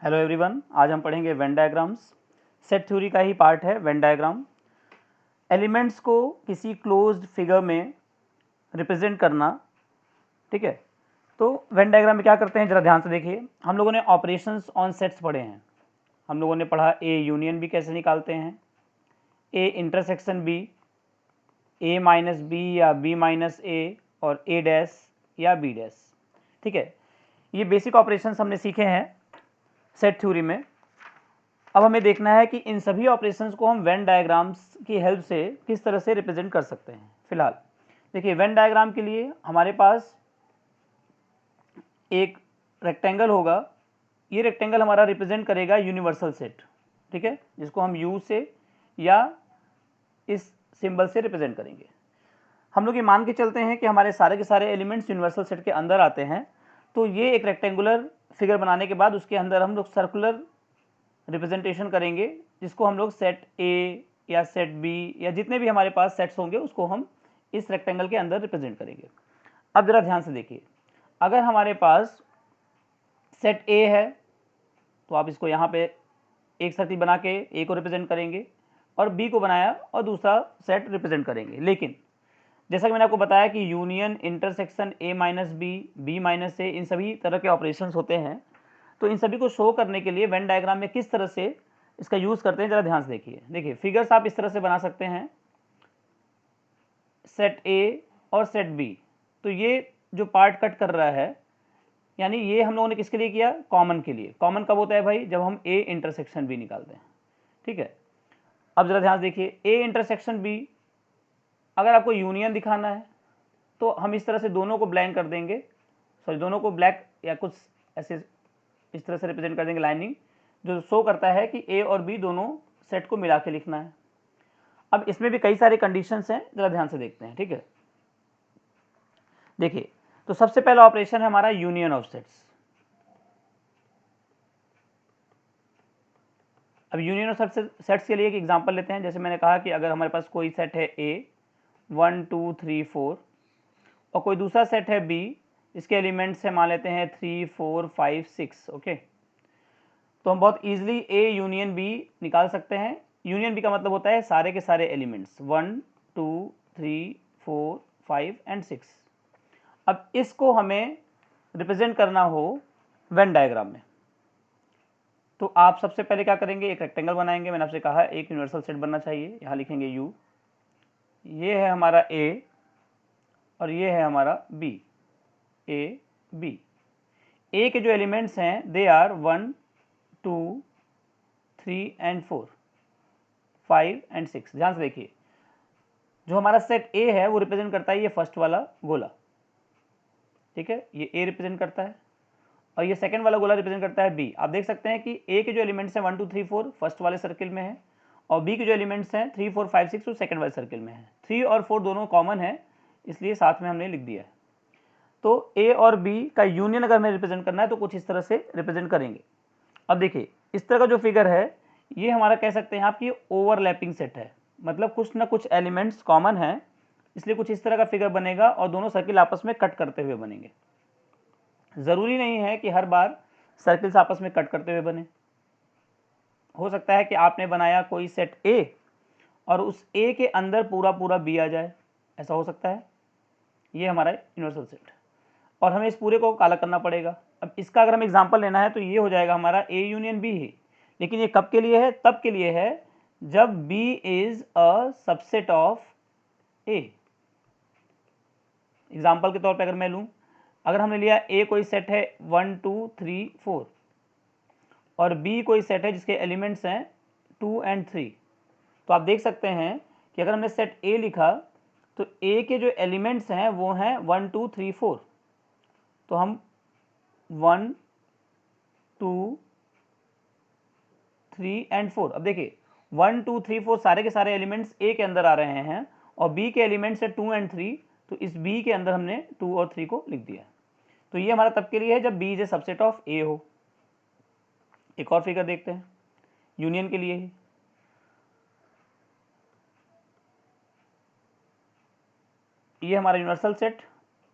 Hello everyone, आज हम पढ़ेंगे वेन डायग्राम्स। सेट थ्योरी का ही पार्ट है वेन डायग्राम। एलिमेंट्स को किसी क्लोज्ड फिगर में रिप्रेजेंट करना, ठीक है। तो वेन डायग्राम में क्या करते हैं, जरा ध्यान से देखिए। हम लोगों ने ऑपरेशंस ऑन सेट्स पढ़े हैं। हम लोगों ने पढ़ा ए यूनियन बी कैसे निकालते हैं, A intersection B, A minus B या बी माइनस ए, और ए डैश या बी डैश, ठीक है। ये बेसिक ऑपरेशंस हमने सीखे हैं सेट थ्योरी में। अब हमें देखना है कि इन सभी ऑपरेशंस को हम वेन डायग्राम्स की हेल्प से किस तरह से रिप्रेजेंट कर सकते हैं। फिलहाल देखिए, वेन डायग्राम के लिए हमारे पास एक रेक्टेंगल होगा। ये रेक्टेंगल हमारा रिप्रेजेंट करेगा यूनिवर्सल सेट, ठीक है, जिसको हम यू से या इस सिंबल से रिप्रेजेंट करेंगे। हम लोग ये मान के चलते हैं कि हमारे सारे के सारे एलिमेंट्स यूनिवर्सल सेट के अंदर आते हैं। तो ये एक रेक्टेंगुलर फिगर बनाने के बाद उसके अंदर हम लोग सर्कुलर रिप्रेजेंटेशन करेंगे, जिसको हम लोग सेट ए या सेट बी या जितने भी हमारे पास सेट्स होंगे उसको हम इस रेक्टेंगल के अंदर रिप्रेजेंट करेंगे। अब जरा ध्यान से देखिए, अगर हमारे पास सेट ए है तो आप इसको यहाँ पे एक सर्किल बना के ए को रिप्रेजेंट करेंगे और बी को बनाया और दूसरा सेट रिप्रेजेंट करेंगे। लेकिन जैसा कि मैंने आपको बताया कि यूनियन, इंटरसेक्शन, ए माइनस बी, बी माइनस ए, इन सभी तरह के ऑपरेशंस होते हैं। तो इन सभी को शो करने के लिए वेन डायग्राम में किस तरह से इसका यूज़ करते हैं, जरा ध्यान से देखिए। देखिए, फिगर्स आप इस तरह से बना सकते हैं, सेट ए और सेट बी। तो ये जो पार्ट कट कर रहा है, यानी ये हम लोगों ने किसके लिए किया, कॉमन के लिए। कॉमन कब होता है भाई, जब हम ए इंटरसेक्शन बी निकालते हैं, ठीक है। अब जरा ध्यान से देखिए, ए इंटरसेक्शन बी, अगर आपको यूनियन दिखाना है तो हम इस तरह से दोनों को ब्लैंक कर देंगे, सॉरी दोनों को ब्लैक या कुछ ऐसे इस तरह से रिप्रेजेंट कर देंगे लाइनिंग, जो शो करता है कि ए और बी दोनों सेट को मिला के लिखना है। अब इसमें भी कई सारे कंडीशंस हैं, जरा ध्यान से देखते हैं, ठीक है। देखिए, तो सबसे पहला ऑपरेशन है हमारा यूनियन ऑफ सेट्स। अब यूनियन ऑफ सेट्स के लिए एक एग्जांपल लेते हैं। जैसे मैंने कहा कि अगर हमारे पास कोई सेट है ए 1 2 3 4 और कोई दूसरा सेट है बी, इसके एलिमेंट्स है मान लेते हैं 3 4 5 6, ओके। तो हम बहुत इजीली ए यूनियन बी निकाल सकते हैं। यूनियन बी का मतलब होता है सारे के सारे एलिमेंट्स 1 2 3 4 5 एंड 6। अब इसको हमें रिप्रेजेंट करना हो वेन डायग्राम में, तो आप सबसे पहले क्या करेंगे, एक रेक्टेंगल बनाएंगे। मैंने आपसे कहा एक यूनिवर्सल सेट बनना चाहिए, यहाँ लिखेंगे यू। ये है हमारा ए और ये है हमारा बी, ए बी। ए के जो एलिमेंट्स हैं दे आर 1 2 3 एंड 4 5 एंड 6। ध्यान से देखिए, जो हमारा सेट ए है वो रिप्रेजेंट करता है ये फर्स्ट वाला गोला, ठीक है, ये ए रिप्रेजेंट करता है, और ये सेकंड वाला गोला रिप्रेजेंट करता है बी। आप देख सकते हैं कि ए के जो एलिमेंट्स हैं 1 2 3 4 फर्स्ट वाले सर्किल में है, और बी के जो एलिमेंट्स हैं 3 4 5 6 वो सेकंड वाले सर्किल में है। 3 और 4 दोनों कॉमन है, इसलिए साथ में हमने लिख दिया है। तो ए और बी का यूनियन अगर हमें रिप्रेजेंट करना है तो कुछ इस तरह से रिप्रेजेंट करेंगे। अब देखिए, इस तरह का जो फिगर है ये हमारा कह सकते हैं आपकी ओवरलैपिंग सेट है, मतलब कुछ ना कुछ एलिमेंट्स कॉमन है, इसलिए कुछ इस तरह का फिगर बनेगा और दोनों सर्किल आपस में कट करते हुए बनेंगे। ज़रूरी नहीं है कि हर बार सर्किल्स आपस में कट करते हुए बने। हो सकता है कि आपने बनाया कोई सेट ए और उस ए के अंदर पूरा पूरा बी आ जाए, ऐसा हो सकता है। ये हमारा यूनिवर्सल सेट, और हमें इस पूरे को काला करना पड़ेगा। अब इसका अगर हमें एग्जांपल लेना है तो ये हो जाएगा हमारा ए यूनियन बी ही, लेकिन ये कब के लिए है, तब के लिए है जब B is a subset of A. Example के तौर पे अगर मैं लूँ, अगर हमने लिया ए कोई सेट है 1 2 3 4 और बी कोई सेट है जिसके एलिमेंट्स हैं 2 एंड 3, तो आप देख सकते हैं कि अगर हमने सेट ए लिखा तो ए के जो एलिमेंट्स हैं वो हैं 1 2 3 4। तो हम 1 2 3 एंड 4, अब देखिए 1 2 3 4 सारे के सारे एलिमेंट्स ए के अंदर आ रहे हैं और बी के एलिमेंट्स है 2 एंड 3, तो इस बी के अंदर हमने 2 और 3 को लिख दिया। तो ये हमारा तब के लिए है जब B is a subset of a हो। एक और फिगर देखते हैं यूनियन के लिए ही। ये हमारा यूनिवर्सल सेट,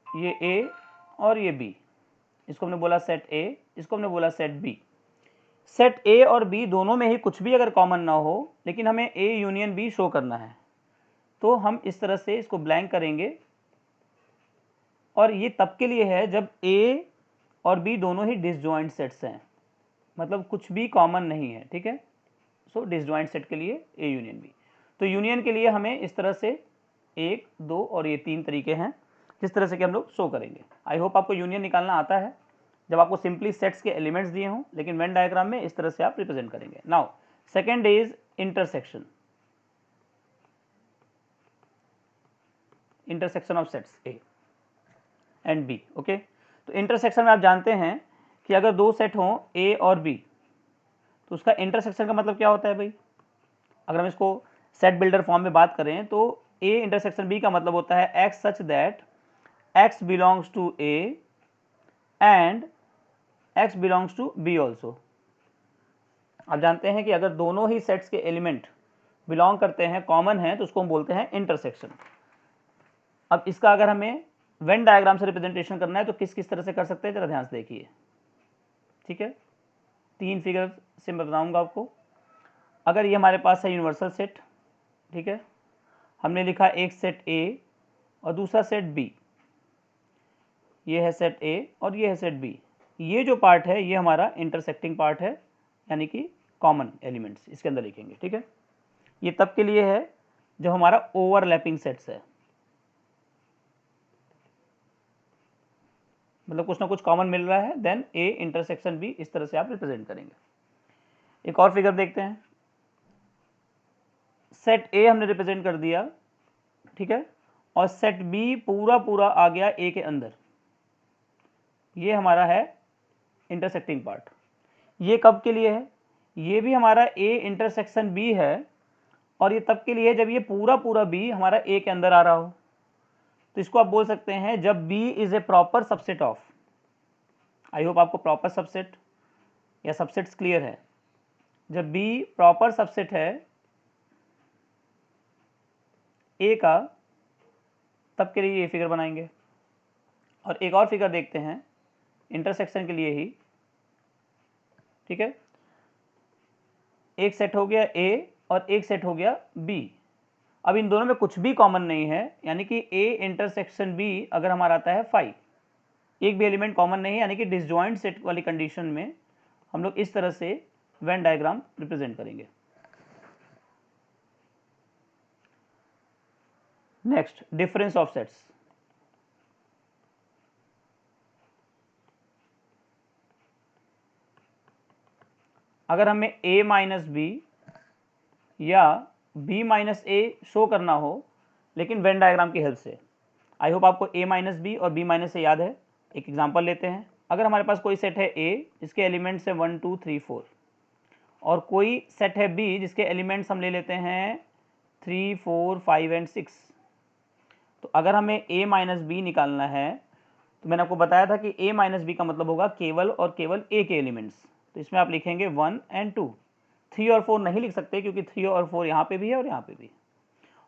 ये ए और ये बी, इसको हमने बोला सेट ए, इसको हमने बोला सेट बी। सेट ए और बी दोनों में ही कुछ भी अगर कॉमन ना हो लेकिन हमें ए यूनियन बी शो करना है, तो हम इस तरह से इसको ब्लैंक करेंगे, और ये तब के लिए है जब ए और बी दोनों ही डिसजॉइंट सेट्स हैं, मतलब कुछ भी कॉमन नहीं है, ठीक है। सो डिसजॉइंट सेट के लिए ए यूनियन बी। तो यूनियन के लिए हमें इस तरह से 1, 2 और ये 3 तरीके हैं जिस तरह से कि हम लोग शो करेंगे। आई होप आपको यूनियन निकालना आता है जब आपको सिंपली सेट्स के एलिमेंट्स दिए हों, लेकिन वेन डायग्राम में इस तरह से आप रिप्रेजेंट करेंगे। Now second is intersection, intersection of sets A and B. Okay, तो इंटरसेक्शन में आप जानते हैं कि अगर दो सेट हों ए और बी तो उसका इंटरसेक्शन का मतलब क्या होता है भाई। अगर हम इसको सेट बिल्डर फॉर्म में बात करें तो ए इंटरसेक्शन बी का मतलब होता है x such that x belongs to A and x belongs to B also. आप जानते हैं कि अगर दोनों ही सेट्स के एलिमेंट बिलोंग करते हैं, कॉमन है, तो उसको हम बोलते हैं इंटरसेक्शन। अब इसका अगर हमें वेन डायग्राम से रिप्रेजेंटेशन करना है तो किस किस तरह से कर सकते हैं, जरा ध्यान से देखिए, ठीक है। 3 फिगर से मैं बताऊंगा आपको। अगर ये हमारे पास है यूनिवर्सल सेट, ठीक है, हमने लिखा एक सेट ए और दूसरा सेट बी, ये है सेट ए और ये है सेट बी। ये जो पार्ट है ये हमारा इंटरसेक्टिंग पार्ट है, यानी कि कॉमन एलिमेंट्स इसके अंदर लिखेंगे, ठीक है। ये तब के लिए है जब हमारा ओवरलैपिंग सेट्स है, मतलब कुछ ना कुछ कॉमन मिल रहा है, देन ए इंटरसेक्शन बी, इस तरह से आप रिप्रेजेंट करेंगे। एक और फिगर देखते हैं। सेट ए हमने रिप्रेजेंट कर दिया, ठीक है, और सेट बी पूरा पूरा आ गया ए के अंदर, ये हमारा है इंटरसेक्टिंग पार्ट। ये कब के लिए है, ये भी हमारा ए इंटरसेक्शन बी है, और ये तब के लिए है जब ये पूरा पूरा बी हमारा ए के अंदर आ रहा हो। तो इसको आप बोल सकते हैं जब B is a proper subset of, I hope आपको प्रॉपर सबसेट या सबसेट्स क्लियर है। जब बी प्रॉपर सबसेट है ए का, तब के लिए ये फिगर बनाएंगे। और एक और फिगर देखते हैं इंटरसेक्शन के लिए ही, ठीक है। एक सेट हो गया ए और एक सेट हो गया बी। अब इन दोनों में कुछ भी कॉमन नहीं है, यानी कि ए इंटरसेक्शन बी अगर हमारा आता है 5, एक भी एलिमेंट कॉमन नहीं है, यानी कि डिसजॉइंट सेट वाली कंडीशन में हम लोग इस तरह से वेन डायग्राम रिप्रेजेंट करेंगे। Next, difference of sets. अगर हमें a माइनस बी या b माइनस ए शो करना हो, लेकिन वेन डायग्राम की हेल्प से, आई होप आपको a माइनस बी और b माइनस ए याद है। एक एग्जांपल लेते हैं। अगर हमारे पास कोई सेट है a जिसके एलिमेंट्स है 1 2 3 4, और कोई सेट है b जिसके एलिमेंट्स हम ले लेते हैं 3 4 5 एंड 6, तो अगर हमें a माइनस बी निकालना है तो मैंने आपको बताया था कि a माइनस बी का मतलब होगा केवल और केवल a के एलिमेंट्स। तो इसमें आप लिखेंगे 1 एंड 2, 3 और 4 नहीं लिख सकते क्योंकि 3 और 4 यहाँ पे भी है और यहाँ पे भी।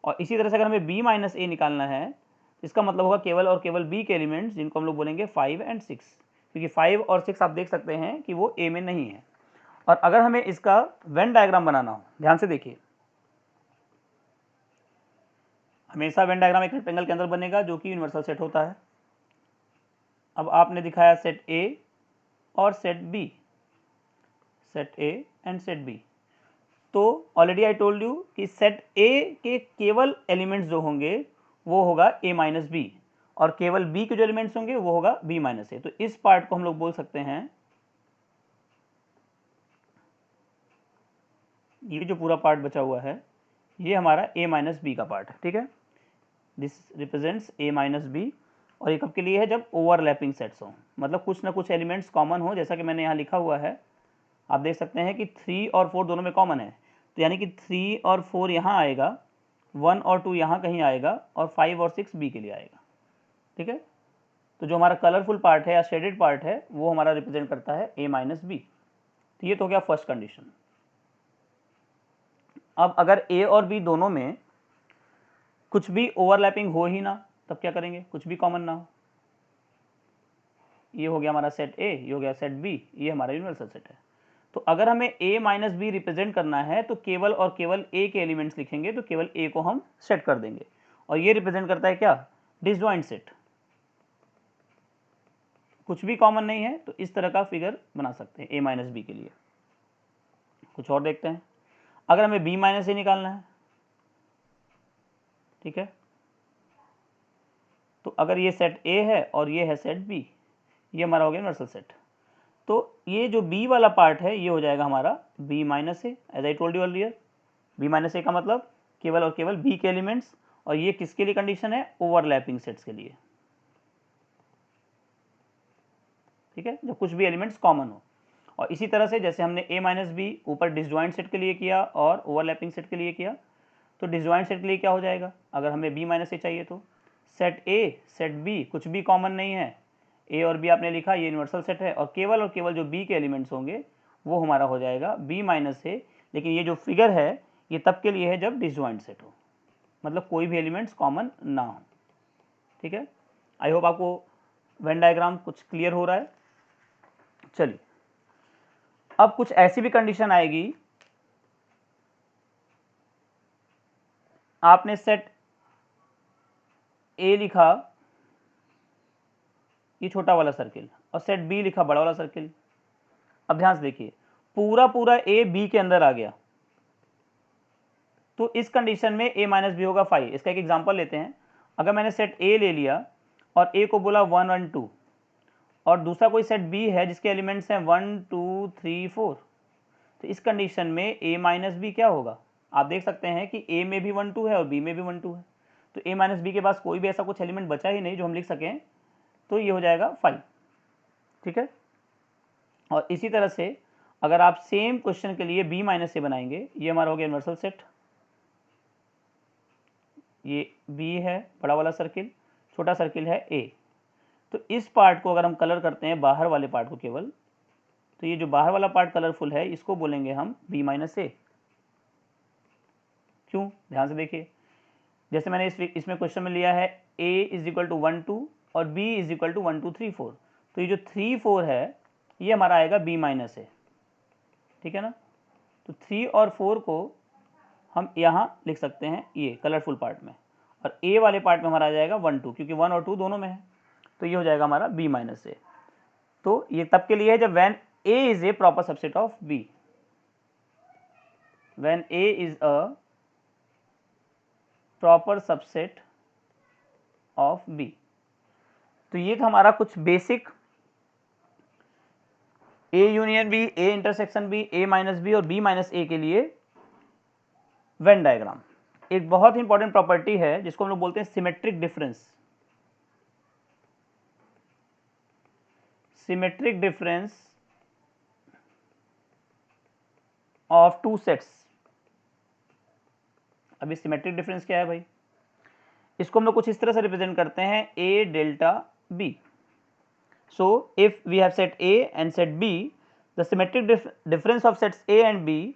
और इसी तरह से अगर हमें b माइनस ए निकालना है तो इसका मतलब होगा केवल और केवल b के एलिमेंट्स, जिनको हम लोग बोलेंगे 5 एंड 6, क्योंकि 5 और 6 आप देख सकते हैं कि वो a में नहीं है। और अगर हमें इसका वेन डायग्राम बनाना हो, ध्यान से देखिए, हमेशा वेन डायग्राम एक रेक्टेंगल के अंदर बनेगा जो कि यूनिवर्सल सेट होता है। अब आपने दिखाया सेट ए और set B, set A and set B. तो ऑलरेडी आई टोल्ड यू कि सेट ए के केवल एलिमेंट्स जो होंगे वो होगा a माइनस बी, और केवल b के जो एलिमेंट्स होंगे वो होगा b माइनस ए। तो इस पार्ट को हम लोग बोल सकते हैं, ये जो पूरा पार्ट बचा हुआ है ये हमारा a माइनस बी का पार्ट है, ठीक है। This represents a minus B, और ये कब के लिए है, जब ओवरलैपिंग सेट्स हों, मतलब कुछ ना कुछ एलिमेंट्स कॉमन हो, जैसा कि मैंने यहाँ लिखा हुआ है। आप देख सकते हैं कि 3 और 4 दोनों में कॉमन है, तो यानी कि 3 और 4 यहाँ आएगा, 1 और 2 यहाँ कहीं आएगा, और 5 और 6 बी के लिए आएगा, ठीक है। तो जो हमारा कलरफुल पार्ट है या शेडेड पार्ट है वो हमारा रिप्रेजेंट करता है a माइनस बी। तो ये तो हो गया फर्स्ट कंडीशन। अब अगर a और b दोनों में कुछ भी ओवरलैपिंग हो ही ना, तब क्या करेंगे, कुछ भी कॉमन ना हो। ये हो गया हमारा सेट ए, ये हो गया सेट बी, ये हमारा यूनिवर्सल सेट है। तो अगर हमें a माइनस बी रिप्रेजेंट करना है तो केवल और केवल a के एलिमेंट्स लिखेंगे, तो केवल a को हम सेट कर देंगे, और ये रिप्रेजेंट करता है क्या, डिसजॉइंट सेट। कुछ भी कॉमन नहीं है तो इस तरह का फिगर बना सकते हैं a माइनस बी के लिए। कुछ और देखते हैं, अगर हमें b माइनस ए निकालना है, ठीक है, तो अगर ये सेट a है और ये है सेट b, ये हमारा हो गया यूनिवर्सल सेट। तो ये जो b वाला पार्ट है ये हो जाएगा हमारा b minus a, as I told you earlier. b minus a का मतलब केवल और केवल b के एलिमेंट्स, और ये किसके लिए कंडीशन है, ओवरलैपिंग सेट्स के लिए, ठीक है, जब कुछ भी एलिमेंट्स कॉमन हो। और इसी तरह से जैसे हमने a माइनस बी ऊपर डिसजॉइंट सेट के लिए किया और ओवरलैपिंग सेट के लिए किया, तो डिसजॉइंट सेट के लिए क्या हो जाएगा, अगर हमें b माइनस ए चाहिए तो सेट a सेट b कुछ भी कॉमन नहीं है, a और b आपने लिखा, ये यूनिवर्सल सेट है, और केवल जो b के एलिमेंट्स होंगे वो हमारा हो जाएगा b माइनस ए। लेकिन ये जो फिगर है ये तब के लिए है जब डिसजॉइंट सेट हो, मतलब कोई भी एलिमेंट्स कॉमन ना हो, ठीक है। आई होप आपको वेन डायग्राम कुछ क्लियर हो रहा है। चलिए, अब कुछ ऐसी भी कंडीशन आएगी, आपने सेट ए लिखा, ये छोटा वाला सर्किल, और सेट बी लिखा, बड़ा वाला सर्किल। अब ध्यान से देखिए, पूरा ए बी के अंदर आ गया, तो इस कंडीशन में a माइनस बी होगा 5। इसका एक एग्जांपल लेते हैं, अगर मैंने सेट a ले लिया और a को बोला 1 1 2, और दूसरा कोई सेट b है जिसके एलिमेंट्स हैं 1 2 3 4, तो इस कंडीशन में a माइनस बी क्या होगा, आप देख सकते हैं कि a में भी 1 2 है और b में भी 1 2 है, तो a माइनस बी के पास कोई भी ऐसा कुछ एलिमेंट बचा ही नहीं जो हम लिख सकें, तो ये हो जाएगा 5, ठीक है। और इसी तरह से अगर आप सेम क्वेश्चन के लिए b माइनस ए बनाएंगे, ये हमारा हो गया यूनिवर्सल सेट, ये b है बड़ा वाला सर्किल, छोटा सर्किल है a। तो इस पार्ट को अगर हम कलर करते हैं, बाहर वाले पार्ट को केवल, तो ये जो बाहर वाला पार्ट कलरफुल है इसको बोलेंगे हम b माइनस ए। क्यों, ध्यान से देखिए, जैसे मैंने इसमें क्वेश्चन में लिया है a इज इक्वल टू 1 2 और b इज इक्वल टू 1 2 3 4, तो ये जो 3 4 है ये हमारा आएगा b माइनस ए, ठीक है ना। तो 3 और 4 को हम यहाँ लिख सकते हैं ये कलरफुल पार्ट में, और a वाले पार्ट में हमारा आ जाएगा 1 2, क्योंकि 1 और 2 दोनों में है, तो ये हो जाएगा हमारा b माइनस ए। तो ये तब के लिए है जब when a is a proper subset of b, when a is a proper subset of b। तो ये था हमारा कुछ basic a union b, a intersection b, a minus b और b माइनस a के लिए वेन डायग्राम। एक बहुत ही इंपॉर्टेंट प्रॉपर्टी है जिसको हम लोग बोलते हैं symmetric difference. Symmetric difference of two sets. अभी सिमेट्रिक डिफरेंस क्या है भाई, इसको हम लोग कुछ इस तरह से रिप्रेजेंट करते हैं a delta b। So if we have set a and set b, the symmetric difference of sets a and b,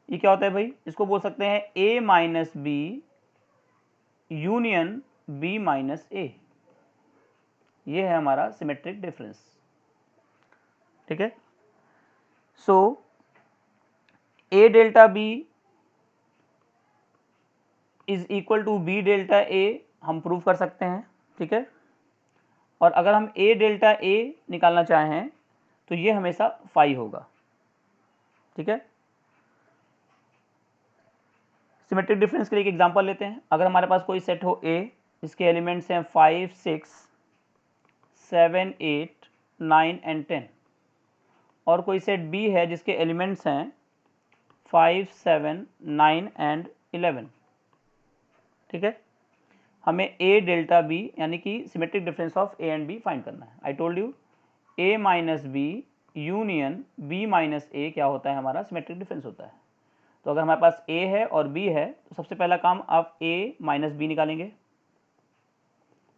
ये क्या होता है भाई, इसको बोल सकते हैं a minus B union b minus a। ये है हमारा सिमेट्रिक डिफरेंस, ठीक है। So a delta b is equal to b delta a हम प्रूव कर सकते हैं, ठीक है। और अगर हम a डेल्टा a निकालना चाहें तो ये हमेशा 5 होगा, ठीक है। सिमेट्रिक डिफरेंस के लिए एक एग्जांपल लेते हैं, अगर हमारे पास कोई सेट हो a जिसके एलिमेंट्स हैं 5 6 7 8 9 एंड 10, और कोई सेट b है जिसके एलिमेंट्स हैं 5 7 9 एंड 11, ठीक है। हमें a डेल्टा b यानी कि symmetric difference of a and b find करना है। I told you a minus B union b minus a क्या होता है, हमारा सिमेट्रिक डिफरेंस होता है। तो अगर हमारे पास a है और b है तो सबसे पहला काम आप a माइनस बी निकालेंगे।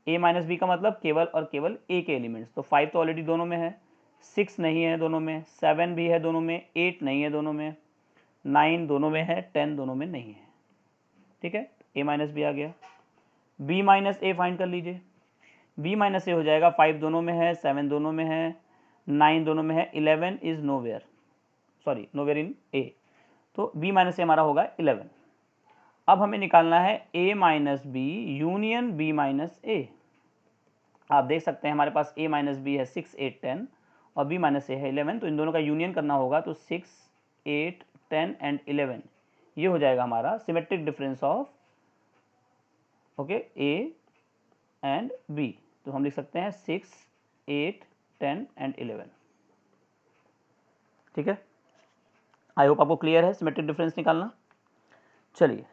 a माइनस बी का मतलब केवल और केवल a के एलिमेंट्स, तो 5 तो ऑलरेडी दोनों में है, 6 नहीं है दोनों में, 7 भी है दोनों में, 8 नहीं है दोनों में, 9 दोनों में है, 10 दोनों में नहीं है, ठीक है। a माइनस बी आ गया, b माइनस ए फाइंड कर लीजिए। b माइनस ए हो जाएगा 5 दोनों में है, 7 दोनों में है, 9 दोनों में है, 11 is no where, sorry nowhere in a, तो b माइनस ए हमारा होगा 11। अब हमें निकालना है a minus B union b minus a. आप देख सकते हैं हमारे पास a माइनस बी है 6, 8, 10 और b माइनस ए है 11, तो इन दोनों का यूनियन करना होगा, तो 6, 8, 10 एंड 11 ये हो जाएगा हमारा symmetric difference of okay a and b। तो हम लिख सकते हैं 6, 8, 10 एंड 11। ठीक है, आई होप आपको क्लियर है सिमेट्रिक डिफरेंस निकालना। चलिए,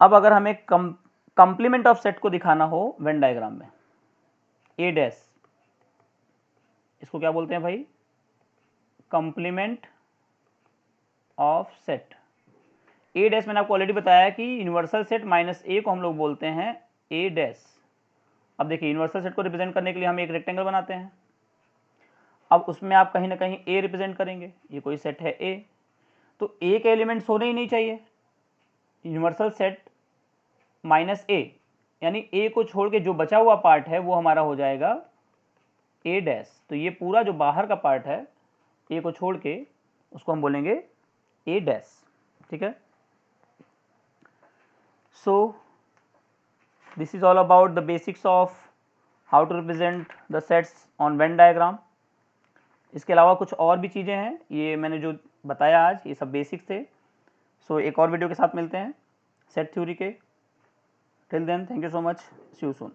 अब अगर हमें कंप्लीमेंट ऑफ सेट को दिखाना हो वेन डायग्राम में, ए डैश, इसको क्या बोलते हैं भाई, complement of set. A dash मैंने आपको ऑलरेडी बताया कि यूनिवर्सल सेट माइनस ए को हम लोग बोलते हैं ए डैश। अब देखिए यूनिवर्सल सेट को रिप्रेजेंट करने के लिए हम एक रेक्टेंगल बनाते हैं, अब उसमें आप कहीं ना कहीं ए रिप्रेजेंट करेंगे, ये कोई सेट है ए, तो ए के एलिमेंट्स होने ही नहीं चाहिए यूनिवर्सल सेट माइनस ए, यानी ए को छोड़ के जो बचा हुआ पार्ट है वो हमारा हो जाएगा ए डैश। तो ये पूरा जो बाहर का पार्ट है ए को छोड़ के उसको हम बोलेंगे ए डैश। ठीक है, so this is all about the basics of how to represent the sets on Venn diagram. इसके अलावा कुछ और भी चीज़ें हैं, ये मैंने जो बताया आज ये सब बेसिक्स थे। सो एक और वीडियो के साथ मिलते हैं सेट थ्योरी के। Till then thank you so much, see you soon.